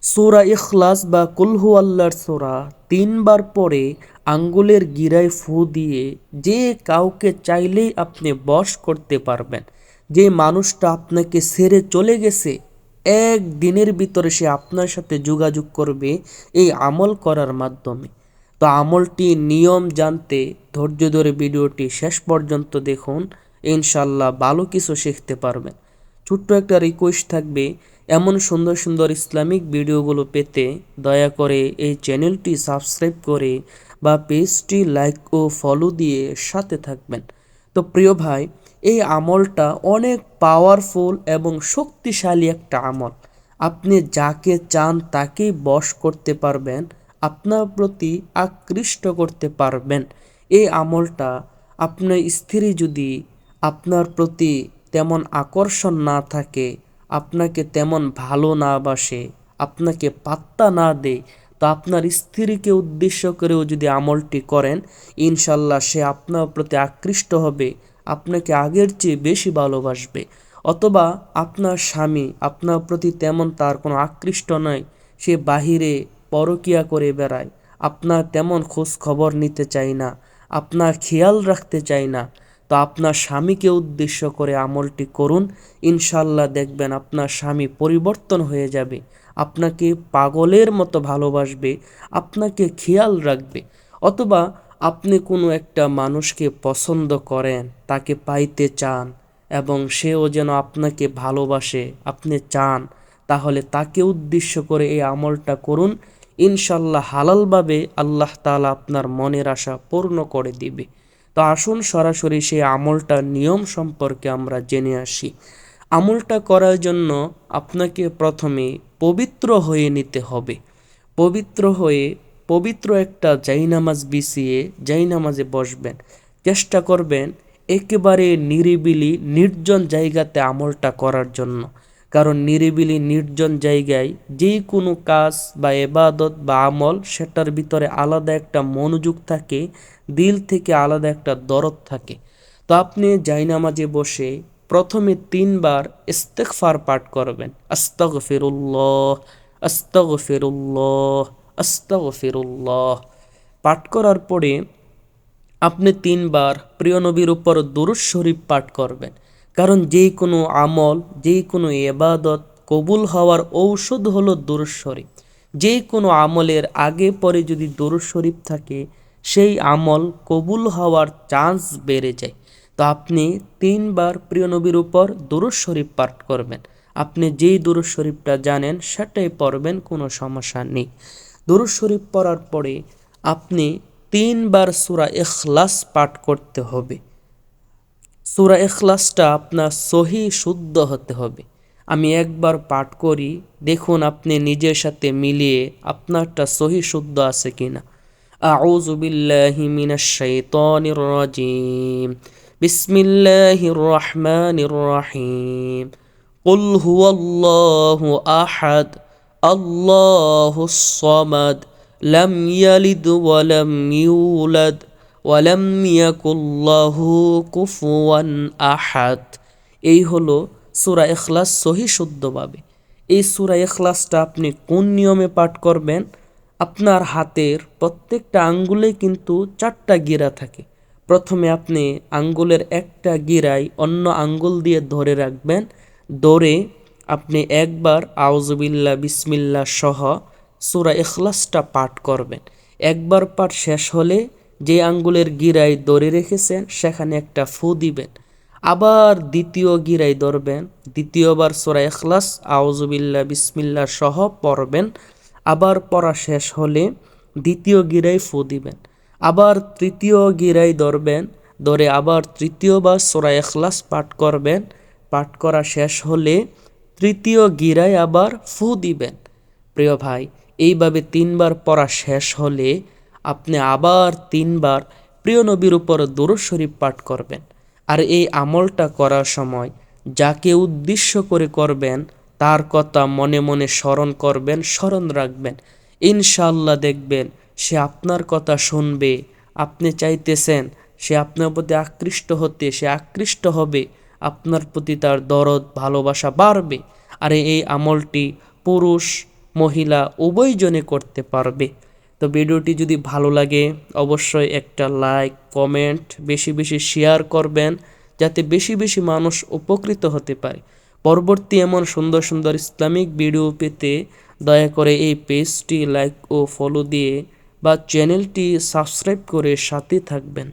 সূরা ইখলাস বা কুল হুয়াল্লাহর সূরা ৩ বার পরে আঙ্গুলের গিরায় ফু দিয়ে যে কাউকে চাইলেই আপনি বশ করতে পারবেন। যে মানুষটা আপনাকে ছেড়ে চলে গেছে, একদিনের ভিতরে সে আপনার সাথে যোগাযোগ করবে এই আমল করার মাধ্যমে। তো আমলটি নিয়ম জানতে ধৈর্য ধরে ভিডিওটি শেষ পর্যন্ত দেখুন, ইনশাল্লাহ ভালো কিছু শিখতে পারবেন। ছোট্ট একটা রিকোয়েস্ট থাকবে, এমন সুন্দর সুন্দর ইসলামিক ভিডিওগুলো পেতে দয়া করে এই চ্যানেলটি সাবস্ক্রাইব করে বা পেজটি লাইক ও ফলো দিয়ে সাথে থাকবেন। তো প্রিয় ভাই, এই আমলটা অনেক পাওয়ারফুল এবং শক্তিশালী একটা আমল। আপনি যাকে চান তাকেই বশ করতে পারবেন, আপনার প্রতি আকৃষ্ট করতে পারবেন। এই আমলটা আপনার স্ত্রী যদি আপনার প্রতি তেমন আকর্ষণ না থাকে, আপনাকে তেমন ভালো না বাসে, আপনাকে পাত্তা না দেয়, তো আপনার স্ত্রীকে উদ্দেশ্য করেও যদি আমলটি করেন, ইনশাল্লাহ সে আপনার প্রতি আকৃষ্ট হবে, আপনাকে আগের চেয়ে বেশি ভালোবাসবে। অথবা আপনার স্বামী আপনার প্রতি তেমন তার কোনো আকৃষ্ট নয়, সে বাহিরে পরকিয়া করে বেড়ায়, আপনার তেমন খোঁজ খবর নিতে চায় না, আপনার খেয়াল রাখতে চায় না, তো আপনার স্বামীকে উদ্দেশ্য করে আমলটি করুন। ইনশাল্লাহ দেখবেন আপনার স্বামী পরিবর্তন হয়ে যাবে, আপনাকে পাগলের মতো ভালোবাসবে, আপনাকে খেয়াল রাখবে। অথবা আপনি কোনো একটা মানুষকে পছন্দ করেন, তাকে পাইতে চান এবং সেও যেন আপনাকে ভালোবাসে, আপনি চান, তাহলে তাকে উদ্দেশ্য করে এই আমলটা করুন। ইনশাল্লাহ হালালভাবে আল্লাহ তাআলা আপনার মনের আশা পূর্ণ করে দিবে। তো আসুন সরাসরি সেই আমলটার নিয়ম সম্পর্কে আমরা জেনে আসি। আমলটা করার জন্য আপনাকে প্রথমে পবিত্র হয়ে নিতে হবে। পবিত্র হয়ে পবিত্র একটা জায়নামাজ বিছিয়ে জায়নামাজে বসবেন। চেষ্টা করবেন একেবারে নিরিবিলি নির্জন জায়গাতে আমলটা করার জন্য। কারণ নিরিবিলি নির্জন জায়গায় যেই কোনো কাজ বা ইবাদত বা আমল, সেটার ভিতরে আলাদা একটা মনোযোগ থাকে, দিল থেকে আলাদা একটা দরদ থাকে। তো আপনি জায়নামাজে বসে প্রথমে ৩ বার ইস্তেগফার পাঠ করবেন। আস্তাগফিরুল্লাহ, আস্তাগফিরুল্লাহ, আস্তাগফিরুল্লাহ পাঠ করার পরে আপনি ৩ বার প্রিয় নবীর উপর দুরূদ শরীফ পাঠ করবেন। কারণ যেই কোনো আমল, যেই কোনো ইবাদত কবুল হওয়ার ঔষধ হলো দুরূদ শরীফ। যেই কোনো আমলের আগে পরে যদি দুরূদ শরীফ থাকে, সেই আমল কবুল হওয়ার চান্স বেড়ে যায়। তো আপনি ৩ বার প্রিয় নবীর উপর দুরূদ শরীফ পাঠ করবেন। আপনি যেই দুরূদ শরীফটা জানেন সেটাই পড়বেন, কোনো সমস্যা নেই। দুরূদ শরীফ পড়ার পরে আপনি ৩ বার সূরা ইখলাস পাঠ করতে হবে। সূরা ইখলাসটা আপনার সহি শুদ্ধ হতে হবে। আমি একবার পাঠ করি, দেখুন আপনি নিজের সাথে মিলিয়ে আপনারটা সহি শুদ্ধ আছে কিনা। আউযু বিল্লাহি মিনাশ শাইতানির রাজিম। বিসমিল্লাহির রহমানির রহিম। কুল হুয়াল্লাহু আহাদ, আল্লাহুস সামাদ, লাম ইয়ালিদ ওয়া লাম ইউলাদ ওয়ালাম ইয়াকুল্লাহু কুফুয়ান আহাদ। এই হলো সূরা ইখলাস সহি শুদ্ধভাবে। এই সূরা ইখলাসটা আপনি কোন নিয়মে পাঠ করবেন? আপনার হাতের প্রত্যেকটা আঙ্গুলে কিন্তু 4টা গিরা থাকে। প্রথমে আপনি আঙ্গুলের একটা গিরায় অন্য আঙ্গুল দিয়ে ধরে রাখবেন। ধরে আপনি একবার আউযুবিল্লাহ বিসমিল্লাহ সহ সূরা ইখলাসটা পাঠ করবেন। একবার পাঠ শেষ হলে যে আঙ্গুলের গিরায় ধরে রেখেছেন সেখানে একটা ফু দিবেন। আবার দ্বিতীয় গিরায় ধরবেন, দ্বিতীয়বার সূরা ইখলাস আউযুবিল্লাহ বিসমিল্লাহ সহ পড়বেন। আবার পড়া শেষ হলে দ্বিতীয় গিরায় ফু দিবেন। আবার তৃতীয় গিরায় ধরবেন, ধরে আবার তৃতীয়বার সূরা ইখলাস পাঠ করবেন। পাঠ করা শেষ হলে তৃতীয় গিরায় আবার ফু দিবেন। প্রিয় ভাই, এইভাবে ৩ বার পড়া শেষ হলে আপনি আবার ৩ বার প্রিয় নবীর উপর দুরূদ শরীফ পাঠ করবেন। আর এই আমলটা করার সময় যাকে উদ্দেশ্য করে করবেন তার কথা মনে মনে স্মরণ করবেন, স্মরণ রাখবেন। ইনশাআল্লাহ দেখবেন সে আপনার কথা শুনবে। আপনি চাইতেছেন সে আপনার প্রতি আকৃষ্ট হতে, সে আকৃষ্ট হবে, আপনার প্রতি তার দরদ ভালোবাসা বাড়বে। আর এই আমলটি পুরুষ মহিলা উভয়জনে করতে পারবে। তো ভিডিওটি যদি ভালো লাগে অবশ্যই একটা লাইক কমেন্ট বেশি বেশি শেয়ার করবেন, যাতে বেশি বেশি মানুষ উপকৃত হতে পারে। পরবর্তী এমন সুন্দর সুন্দর ইসলামিক ভিডিও পেতে দয়া করে এই পেজটি লাইক ও ফলো দিয়ে বা চ্যানেলটি সাবস্ক্রাইব করে সাথে থাকবেন।